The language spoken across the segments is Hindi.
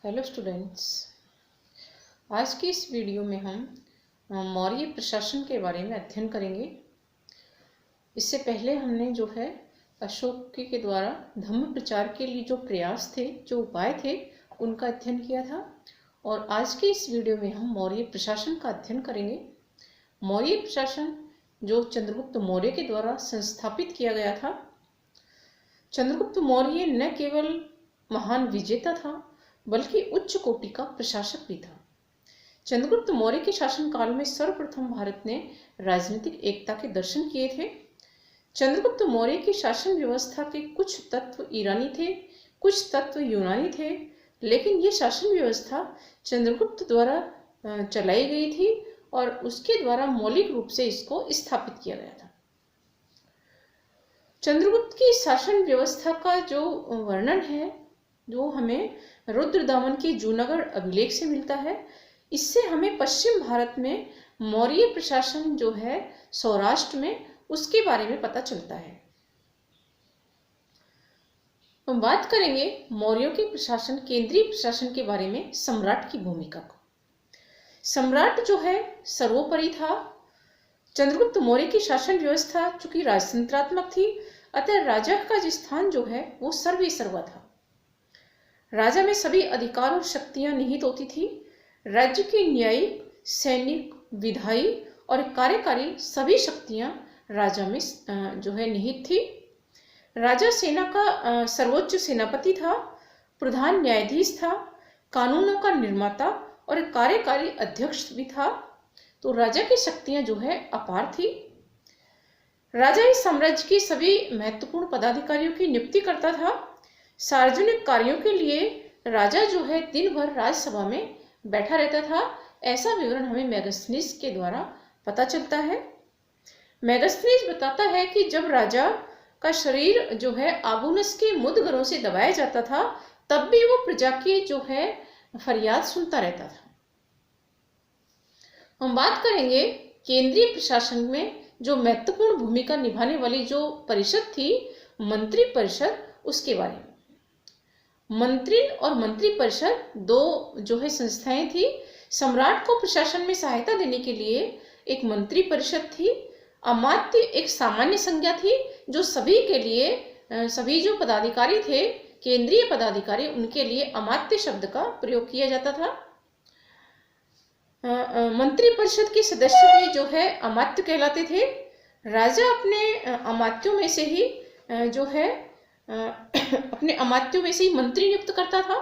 हेलो स्टूडेंट्स, आज की इस वीडियो में हम मौर्य प्रशासन के बारे में अध्ययन करेंगे। इससे पहले हमने जो है अशोक के द्वारा धम्म प्रचार के लिए जो प्रयास थे, जो उपाय थे, उनका अध्ययन किया था। और आज की इस वीडियो में हम मौर्य प्रशासन का अध्ययन करेंगे। मौर्य प्रशासन जो चंद्रगुप्त मौर्य के द्वारा संस्थापित किया गया था। चंद्रगुप्त मौर्य न केवल महान विजेता था बल्कि उच्च कोटि का प्रशासक भी था। चंद्रगुप्त मौर्य के शासनकाल में सर्वप्रथम भारत ने राजनीतिक एकता के दर्शन किए थे। चंद्रगुप्त मौर्य की शासन व्यवस्था के कुछ तत्व ईरानी थे, कुछ तत्व यूनानी थे, लेकिन ये शासन व्यवस्था चंद्रगुप्त द्वारा चलाई गई थी और उसके द्वारा मौलिक रूप से इसको स्थापित किया गया था। चंद्रगुप्त की शासन व्यवस्था का जो वर्णन है, जो हमें रुद्रदामन के जूनागढ़ अभिलेख से मिलता है, इससे हमें पश्चिम भारत में मौर्य प्रशासन जो है सौराष्ट्र में, उसके बारे में पता चलता है। हम बात करेंगे मौर्यों के प्रशासन, केंद्रीय प्रशासन के बारे में, सम्राट की भूमिका को। सम्राट जो है सर्वोपरि था। चंद्रगुप्त मौर्य की शासन व्यवस्था चूंकि राजतंत्रात्मक थी, अतः राजा का जो स्थान जो है वो सर्वे सर्वा था। राजा में सभी अधिकार और शक्तियां निहित होती थी। राज्य की न्यायिक, सैनिक, विधायी और कार्यकारी सभी शक्तियां राजा में जो है निहित थी। राजा सेना का सर्वोच्च सेनापति था, प्रधान न्यायाधीश था, कानूनों का निर्माता और कार्यकारी अध्यक्ष भी था। तो राजा की शक्तियां जो है अपार थी। राजा इस साम्राज्य के सभी महत्वपूर्ण पदाधिकारियों की नियुक्ति करता था। सार्वजनिक कार्यों के लिए राजा जो है दिन भर राजसभा में बैठा रहता था। ऐसा विवरण हमें मेगास्थनीज के द्वारा पता चलता है। मेगास्थनीज बताता है कि जब राजा का शरीर जो है आबूनस के मुद्गरों से दबाया जाता था, तब भी वो प्रजा की जो है फरियाद सुनता रहता था। हम बात करेंगे केंद्रीय प्रशासन में जो महत्वपूर्ण भूमिका निभाने वाली जो परिषद थी, मंत्री परिषद, उसके बारे में। मंत्रिण और मंत्री परिषद दो जो है संस्थाएं थी। सम्राट को प्रशासन में सहायता देने के लिए एक मंत्री परिषद थी। अमात्य एक सामान्य संज्ञा थी जो सभी के लिए, सभी जो पदाधिकारी थे, केंद्रीय पदाधिकारी, उनके लिए अमात्य शब्द का प्रयोग किया जाता था। मंत्री परिषद के सदस्य भी जो है अमात्य कहलाते थे। राजा अपने अमात्यों में से ही जो है अपने अमात्यों में से ही मंत्री नियुक्त करता था।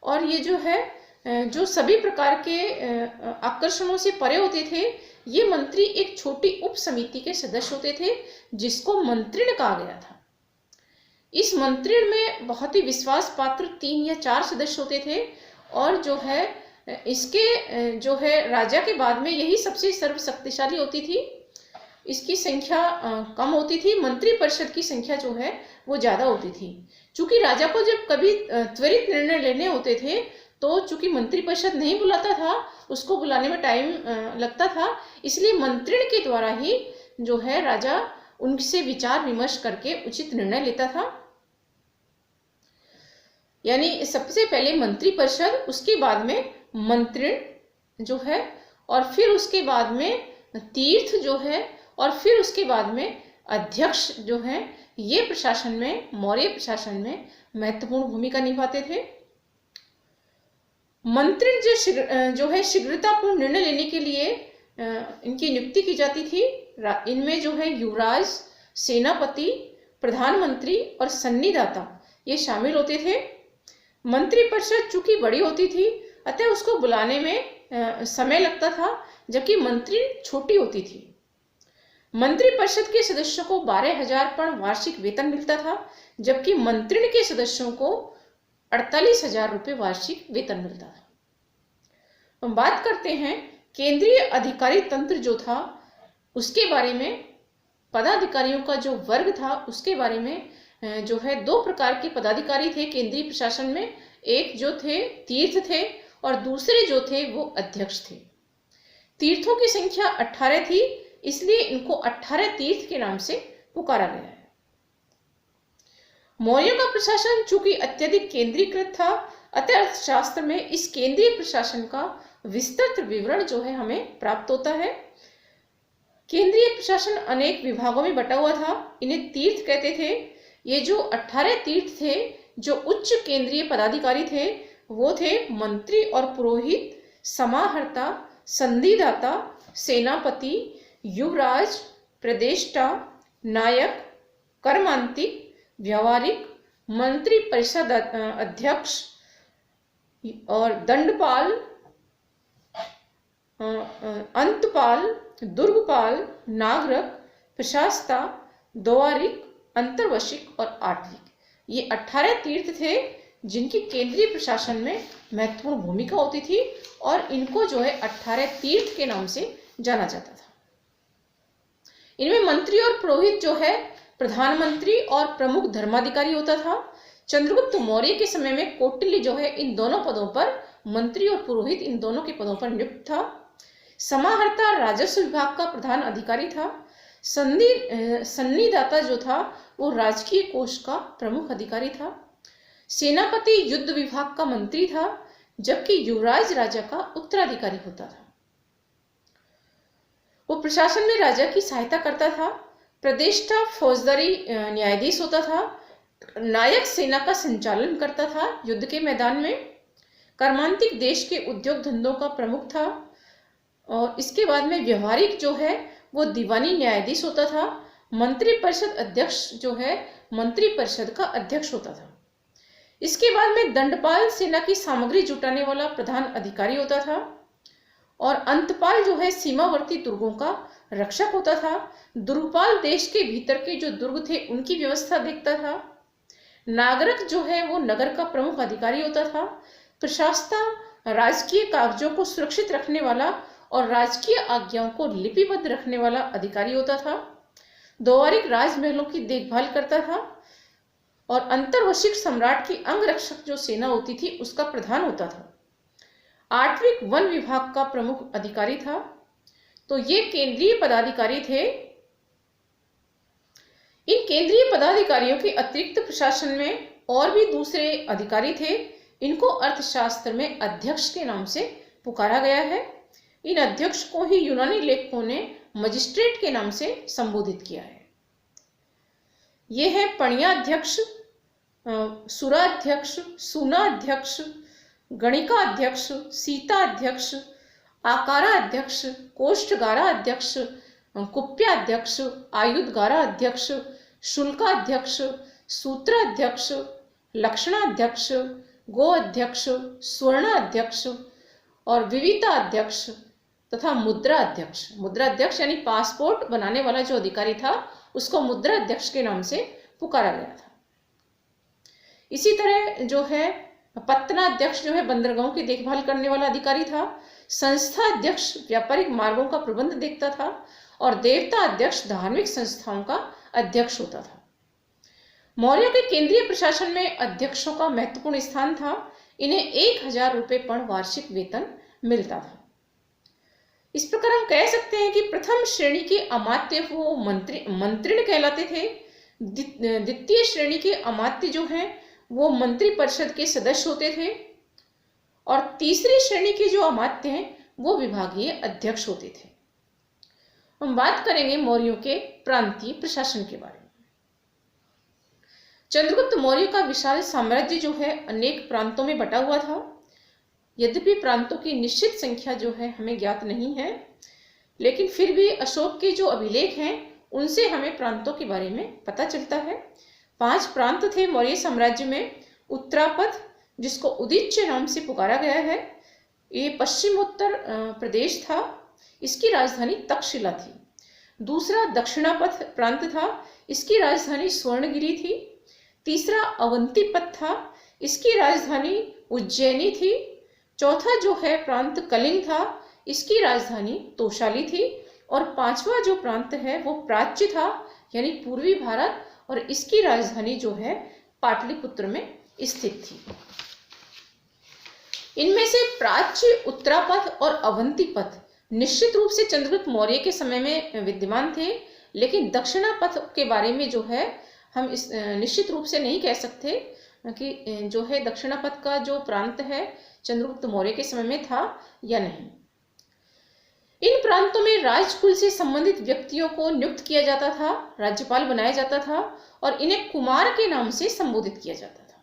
और ये जो है जो सभी प्रकार के आकर्षणों से परे होते थे। ये मंत्री एक छोटी उप समिति के सदस्य होते थे जिसको मंत्रिण कहा गया था। इस मंत्रिण में बहुत ही विश्वास पात्र 3 या 4 सदस्य होते थे और जो है इसके जो है राजा के बाद में यही सबसे सर्वशक्तिशाली होती थी। इसकी संख्या कम होती थी। मंत्री परिषद की संख्या जो है वो ज्यादा होती थी। चूंकि राजा को जब कभी त्वरित निर्णय लेने होते थे तो चूंकि मंत्री परिषद नहीं बुलाता था, उसको बुलाने में टाइम लगता था, इसलिए मंत्रिण के द्वारा ही जो है राजा उनसे विचार विमर्श करके उचित निर्णय लेता था। यानी सबसे पहले मंत्री परिषद, उसके बाद में मंत्रिण जो है, और फिर उसके बाद में तीर्थ जो है, और फिर उसके बाद में अध्यक्ष जो है। ये प्रशासन में, मौर्य प्रशासन में महत्वपूर्ण भूमिका निभाते थे। मंत्रिण जो है शीघ्रतापूर्ण निर्णय लेने के लिए इनकी नियुक्ति की जाती थी। इनमें जो है युवराज, सेनापति, प्रधानमंत्री और सन्निधाता ये शामिल होते थे। मंत्री परिषद चूंकि बड़ी होती थी, अतः उसको बुलाने में समय लगता था, जबकि मंत्री छोटी होती थी। मंत्री परिषद के सदस्यों को 12,000 पण वार्षिक वेतन मिलता था, जबकि मंत्रिण के सदस्यों को 48,000 रुपये वार्षिक वेतन मिलता था। हम बात करते हैं केंद्रीय अधिकारी तंत्र जो था उसके बारे में। पदाधिकारियों का जो वर्ग था उसके बारे में जो है 2 प्रकार के पदाधिकारी थे केंद्रीय प्रशासन में। एक जो थे तीर्थ थे और दूसरे जो थे वो अध्यक्ष थे। तीर्थों की संख्या 18 थी, इसलिए इनको 18 तीर्थ के नाम से पुकारा गया है। मौर्यों का प्रशासन चूंकि अत्यधिक केंद्रीकृत था, अतः अर्थशास्त्र में इस केंद्रीय प्रशासन का विस्तृत विवरण जो है हमें प्राप्त होता है। केंद्रीय प्रशासन अनेक विभागों में बटा हुआ था। इन्हें तीर्थ कहते थे। ये जो 18 तीर्थ थे, जो उच्च केंद्रीय पदाधिकारी थे, वो थे मंत्री और पुरोहित, समाहर्ता, संधिदाता, सेनापति, युवराज, प्रदेष्टा, नायक, कर्मांतिक, व्यावहारिक, मंत्री परिषद अध्यक्ष और दंडपाल, अंतपाल, दुर्गपाल, नागरक, प्रशास्ता, द्वारिक, अंतर्वशिक और आठविक। ये 18 तीर्थ थे जिनकी केंद्रीय प्रशासन में महत्वपूर्ण भूमिका होती थी और इनको जो है 18 तीर्थ के नाम से जाना जाता था। इनमें मंत्री और पुरोहित जो है प्रधानमंत्री और प्रमुख धर्माधिकारी होता था। चंद्रगुप्त मौर्य के समय में कौटिल्य जो है इन दोनों पदों पर, मंत्री और पुरोहित इन दोनों के पदों पर नियुक्त था। समाहर्ता राजस्व विभाग का प्रधान अधिकारी था। संधिदाता जो था वो राजकीय कोष का प्रमुख अधिकारी था। सेनापति युद्ध विभाग का मंत्री था, जबकि युवराज राजा का उत्तराधिकारी होता था। वो प्रशासन में राजा की सहायता करता था। प्रदेष्टा फौजदारी न्यायाधीश होता था। नायक सेना का संचालन करता था युद्ध के मैदान में। कर्मांतिक देश के उद्योग धंधों का प्रमुख था। और इसके बाद में व्यवहारिक जो है वो दीवानी न्यायाधीश होता था। मंत्री परिषद अध्यक्ष जो है मंत्री परिषद का अध्यक्ष होता था। इसके बाद में दंडपाल सेना की सामग्री जुटाने वाला प्रधान अधिकारी होता था। और अंतपाल जो है सीमावर्ती दुर्गों का रक्षक होता था। दुर्गपाल देश के भीतर के जो दुर्ग थे उनकी व्यवस्था देखता था। नागरक जो है वो नगर का प्रमुख अधिकारी होता था। प्रशास्ता राजकीय कागजों को सुरक्षित रखने वाला और राजकीय आज्ञाओं को लिपिबद्ध रखने वाला अधिकारी होता था। द्वारिक राजमहलों की देखभाल करता था। और अंतर्वशिक सम्राट की अंगरक्षक जो सेना होती थी उसका प्रधान होता था। आठविक वन विभाग का प्रमुख अधिकारी था। तो ये केंद्रीय पदाधिकारी थे। इन केंद्रीय पदाधिकारियों के अतिरिक्त प्रशासन में और भी दूसरे अधिकारी थे। इनको अर्थशास्त्र में अध्यक्ष के नाम से पुकारा गया है। इन अध्यक्ष को ही यूनानी लेखकों ने मजिस्ट्रेट के नाम से संबोधित किया है। ये है पणियाध्यक्ष, सुराध्यक्ष, सूनाध्यक्ष, गणिका अध्यक्ष, सीता अध्यक्ष, आकारा अध्यक्ष, कोष्ठगारा अध्यक्ष, कुप्याध्यक्ष, आयुधगारा अध्यक्ष, शुल्काध्यक्ष, सूत्राध्यक्ष, लक्षणाध्यक्ष, गो अध्यक्ष, स्वर्ण अध्यक्ष और विविता अध्यक्ष तथा मुद्रा अध्यक्ष। मुद्रा अध्यक्ष यानी पासपोर्ट बनाने वाला जो अधिकारी था उसको मुद्रा अध्यक्ष के नाम से पुकारा गया था। इसी तरह जो है पत्तनाध्यक्ष जो है बंदरगाहों की देखभाल करने वाला अधिकारी था। संस्था अध्यक्ष व्यापारिक मार्गों का प्रबंध देखता था। और देवता अध्यक्ष धार्मिक संस्थाओं का अध्यक्ष होता था। मौर्यों के केंद्रीय प्रशासन में अध्यक्षों का महत्वपूर्ण स्थान था। इन्हें 1000 रुपये पर वार्षिक वेतन मिलता था। इस प्रकार हम कह सकते हैं कि प्रथम श्रेणी के अमात्य वो मंत्रिण कहलाते थे। द्वितीय श्रेणी के अमात्य जो हैं वो मंत्री परिषद के सदस्य होते थे। और तीसरी श्रेणी के जो अमात्य हैं वो विभागीय अध्यक्ष होते थे। हम बात करेंगे मौर्यों के प्रांतीय प्रशासन के बारे में। चंद्रगुप्त मौर्य का विशाल साम्राज्य जो है अनेक प्रांतों में बटा हुआ था। यद्यपि प्रांतों की निश्चित संख्या जो है हमें ज्ञात नहीं है, लेकिन फिर भी अशोक के जो अभिलेख हैं उनसे हमें प्रांतों के बारे में पता चलता है। 5 प्रांत थे मौर्य साम्राज्य में। उत्तरापथ जिसको उदीच्य नाम से पुकारा गया है, ये पश्चिमोत्तर प्रदेश था। इसकी राजधानी तक्षशिला थी। दूसरा दक्षिणापथ प्रांत था। इसकी राजधानी स्वर्णगिरी थी। तीसरा अवंतीपथ था। इसकी राजधानी उज्जैनी थी। चौथा जो है प्रांत कलिंग था। इसकी राजधानी तोशाली थी। और 5वां जो प्रांत है वो प्राच्य था यानी पूर्वी भारत, और इसकी राजधानी जो है पाटलिपुत्र में स्थित थी। इनमें से प्राच्य, उत्तरापथ और अवंतीपथ निश्चित रूप से चंद्रगुप्त मौर्य के समय में विद्यमान थे, लेकिन दक्षिणापथ के बारे में जो है हम इस निश्चित रूप से नहीं कह सकते। कि जो है दक्षिणापथ का जो प्रांत है चंद्रगुप्त मौर्य के समय में था या नहीं। इन प्रांतों में राजकुल से संबंधित व्यक्तियों को नियुक्त किया जाता था, राज्यपाल बनाया जाता था और इन्हें कुमार के नाम से संबोधित किया जाता था।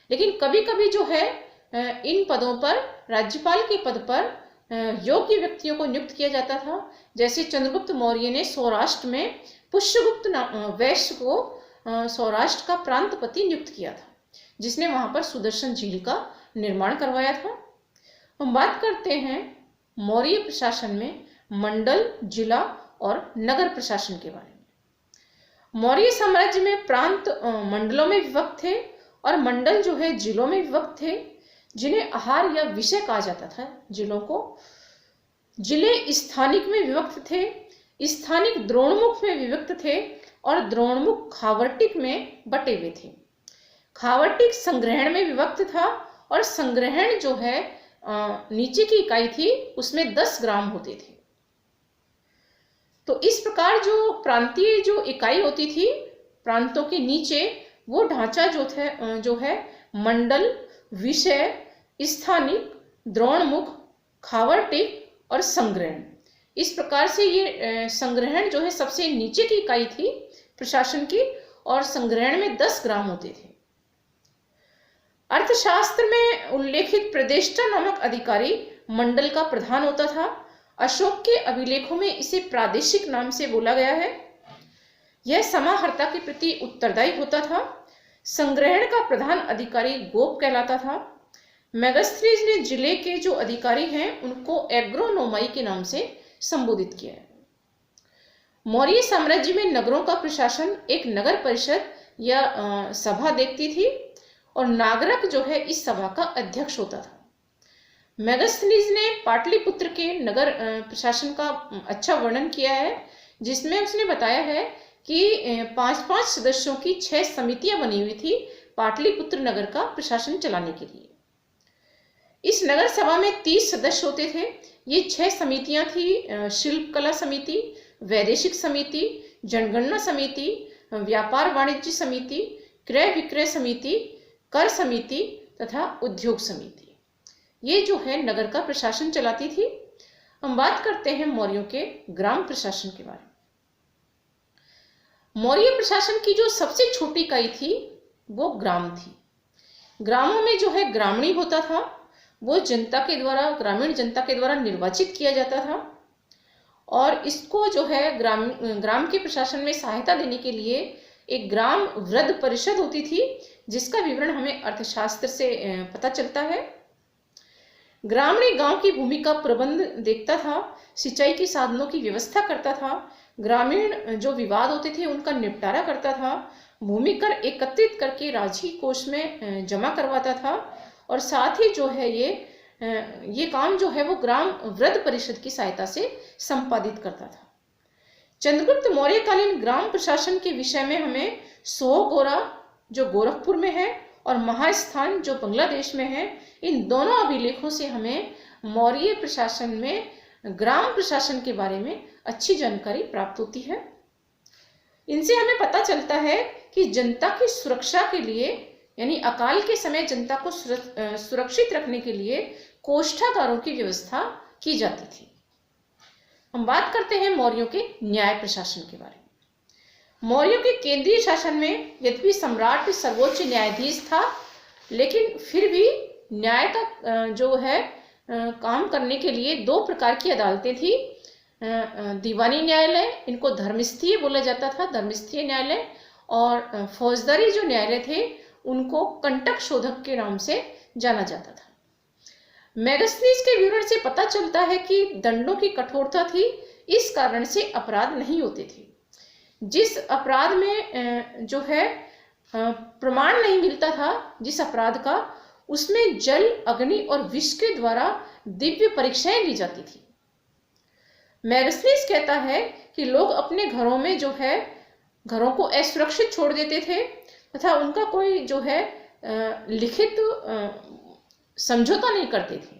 लेकिन कभी कभी जो है इन पदों पर, राज्यपाल के पद पर योग्य व्यक्तियों को नियुक्त किया जाता था। जैसे चंद्रगुप्त मौर्य ने सौराष्ट्र में पुष्यगुप्त वैश्य को सौराष्ट्र का प्रांतपति नियुक्त किया था, जिसने वहां पर सुदर्शन झील का निर्माण करवाया था। हम बात करते हैं मौर्य प्रशासन में मंडल, जिला और नगर प्रशासन के बारे में। मौर्य साम्राज्य में प्रांत मंडलों में विभक्त थे और मंडल जो है जिलों में विभक्त थे, जिन्हें आहार या विषय कहा जाता था। जिलों को जिले स्थानिक में विभक्त थे, स्थानिक द्रोणमुख में विभक्त थे और द्रोणमुख खावर्टिक में बटे हुए थे। खावर्टिक संग्रहण में विभक्त था और संग्रहण जो है नीचे की इकाई थी, उसमें 10 ग्राम होते थे। तो इस प्रकार जो प्रांतीय जो इकाई होती थी प्रांतों के नीचे, वो ढांचा जो है मंडल, विषय, स्थानिक, द्रोणमुख, खावर्टिक और संग्रहण। इस प्रकार से ये संग्रहण जो है सबसे नीचे की इकाई थी प्रशासन की और संग्रहण में 10 ग्राम होते थे। अर्थशास्त्र में उल्लेखित प्रदेष्टा नामक अधिकारी मंडल का प्रधान होता था। अशोक के अभिलेखों में इसे प्रादेशिक नाम से बोला गया है। यह समाहर्ता के प्रति उत्तरदायी होता था। संग्रहण का प्रधान अधिकारी गोप कहलाता था। मेगास्थनीज ने जिले के जो अधिकारी हैं उनको एग्रोनोमाई के नाम से संबोधित किया है। मौर्य साम्राज्य में नगरों का प्रशासन एक नगर परिषद या सभा देखती थी और नागरक जो है इस सभा का अध्यक्ष होता था। मेगास्थनीज ने पाटलिपुत्र के नगर प्रशासन का अच्छा वर्णन किया है, जिसमें उसने बताया है कि 5-5 सदस्यों की 6 समितियां बनी हुई थी पाटलिपुत्र नगर का प्रशासन चलाने के लिए। इस नगर सभा में 30 सदस्य होते थे। ये 6 समितियां थी: शिल्प कला समिति, वैदेशिक समिति, जनगणना समिति, व्यापार वाणिज्य समिति, क्रय विक्रय समिति, कर समिति तथा उद्योग समिति। ये जो है नगर का प्रशासन चलाती थी। हम बात करते हैं मौर्यों के ग्राम प्रशासन के बारे में। मौर्य प्रशासन की जो सबसे छोटी इकाई थी वो ग्राम थी। ग्रामों में जो है ग्रामणी होता था, वो ग्रामीण जनता के द्वारा निर्वाचित किया जाता था और इसको जो है ग्राम के प्रशासन में सहायता देने के लिए एक ग्राम वृद्ध परिषद होती थी, जिसका विवरण हमें अर्थशास्त्र से पता चलता है। ग्रामीण गांव की भूमि का प्रबंध देखता था, सिंचाई के साधनों की व्यवस्था करता था, ग्रामीण जो विवाद होते थे उनका निपटारा करता था, भूमि कर एकत्रित करके राजकीय कोष में जमा करवाता था और साथ ही जो है ये काम जो है वो ग्राम वृद्ध परिषद की सहायता से संपादित करता था। चंद्रगुप्त मौर्य कालीन ग्राम प्रशासन के विषय में हमें सोहगोरा जो गोरखपुर में है और महास्थान जो बांग्लादेश में है, इन दोनों अभिलेखों से हमें मौर्य प्रशासन में ग्राम प्रशासन के बारे में अच्छी जानकारी प्राप्त होती है। इनसे हमें पता चलता है कि जनता की सुरक्षा के लिए, यानी अकाल के समय जनता को सुरक्षित रखने के लिए कोष्ठागारों की व्यवस्था की जाती थी। हम बात करते हैं मौर्यों के न्याय प्रशासन के बारे में। मौर्यों के केंद्रीय शासन में यद्यपि सम्राट सर्वोच्च न्यायाधीश था, लेकिन फिर भी न्याय का जो है काम करने के लिए 2 प्रकार की अदालतें थी। दीवानी न्यायालय, इनको धर्मस्थीय बोला जाता था, धर्मस्थीय न्यायालय, और फौजदारी जो न्यायालय थे उनको कंटक शोधक के नाम से जाना जाता था। मेगास्थनीज के विवरण से पता चलता है कि दंडों की कठोरता थी, इस कारण से अपराध नहीं होते थे। जिस अपराध में जो है प्रमाण नहीं मिलता था जिस अपराध का, उसमें जल, अग्नि और विष के द्वारा दिव्य परीक्षाएं ली जाती थी। मेगास्थनीज कहता है कि लोग अपने घरों में जो है घरों को असुरक्षित छोड़ देते थे तथा उनका कोई जो है लिखित समझौता नहीं करते थे,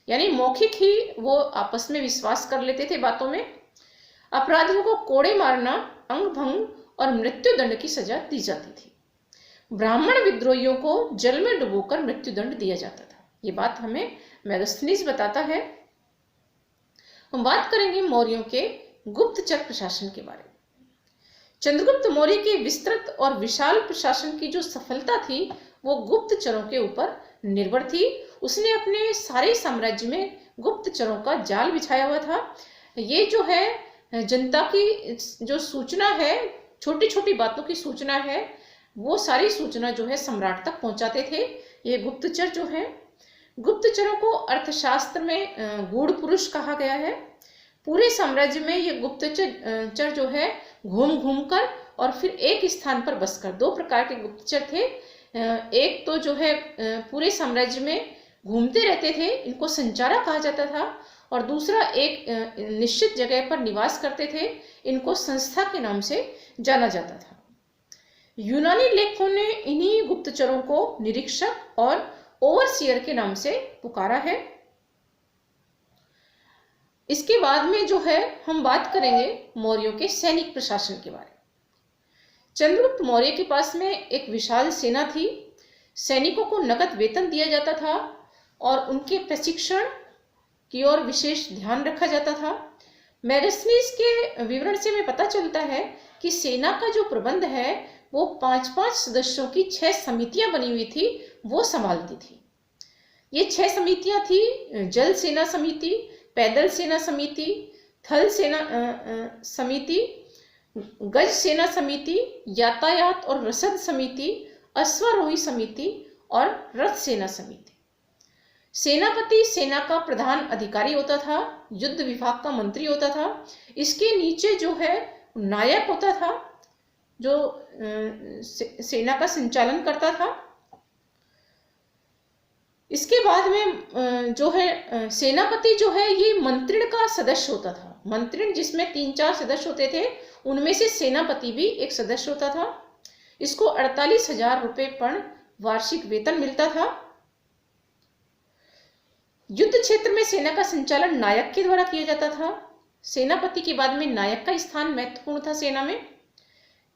यानी मौखिक ही वो आपस में विश्वास कर लेते थे बातों में। अपराधियों को कोड़े मारना, अंग भंग और मृत्यु दंड की सजा दी जाती थी। ब्राह्मण विद्रोहियों को जल में डुबोकर मृत्युदंड दिया जाता था। ये बात हमें मेगास्थनीज बताता है। हम बात करेंगे मौर्यों के गुप्तचर प्रशासन के बारे में। चंद्रगुप्त मौर्य के विस्तृत और विशाल प्रशासन की जो सफलता थी वो गुप्तचरों के ऊपर निर्भर थी। उसने अपने सारे साम्राज्य में गुप्तचरों का जाल बिछाया हुआ था। ये जो है जनता की जो सूचना है, छोटी छोटी बातों की सूचना है, वो सारी सूचना जो है सम्राट तक पहुंचाते थे ये गुप्तचर जो है। गुप्तचरों को अर्थशास्त्र में गूढ़ पुरुष कहा गया है। पूरे साम्राज्य में ये गुप्तचर जो है घूम घूम कर और फिर एक स्थान पर बसकर, दो प्रकार के गुप्तचर थे। एक तो जो है पूरे साम्राज्य में घूमते रहते थे, इनको संचारक कहा जाता था, और दूसरा एक निश्चित जगह पर निवास करते थे, इनको संस्था के नाम से जाना जाता था। यूनानी लेखकों ने इन्हीं गुप्तचरों को निरीक्षक और ओवरसियर के नाम से पुकारा है। इसके बाद में जो है हम बात करेंगे मौर्यों के सैनिक प्रशासन के बारे में। चंद्रगुप्त मौर्य के पास में एक विशाल सेना थी। सैनिकों को नकद वेतन दिया जाता था और उनके प्रशिक्षण की ओर विशेष ध्यान रखा जाता था। मेगास्थनीज के विवरण से हमें पता चलता है कि सेना का जो प्रबंध है वो 5-5 सदस्यों की 6 समितियां बनी हुई थी, वो संभालती थी। ये 6 समितियां थी: जल सेना समिति, पैदल सेना समिति, थल सेना समिति, गज सेना समिति, यातायात और रसद समिति, अश्वारोही समिति और रथ सेना समिति। सेनापति सेना का प्रधान अधिकारी होता था, युद्ध विभाग का मंत्री होता था। इसके नीचे जो है नायक होता था, जो सेना का संचालन करता था। इसके बाद में जो है सेनापति जो है ये मंत्रिण का सदस्य होता था। मंत्रिण जिसमें 3-4 सदस्य होते थे, उनमें से सेनापति भी एक सदस्य होता था। इसको 48,000 रुपये पर वार्षिक वेतन मिलता था। युद्ध क्षेत्र में सेना का संचालन नायक के द्वारा किया जाता था। सेनापति के बाद में नायक का स्थान महत्वपूर्ण था सेना में।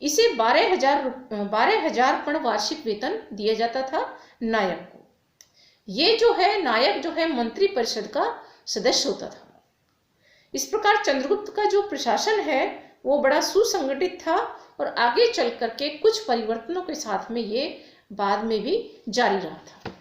इसे 12,000 पर वार्षिक वेतन दिया जाता था नायक को। ये जो है नायक जो है मंत्री परिषद का सदस्य होता था। इस प्रकार चंद्रगुप्त का जो प्रशासन है वो बड़ा सुसंगठित था और आगे चल करके कुछ परिवर्तनों के साथ में ये बाद में भी जारी रहा था।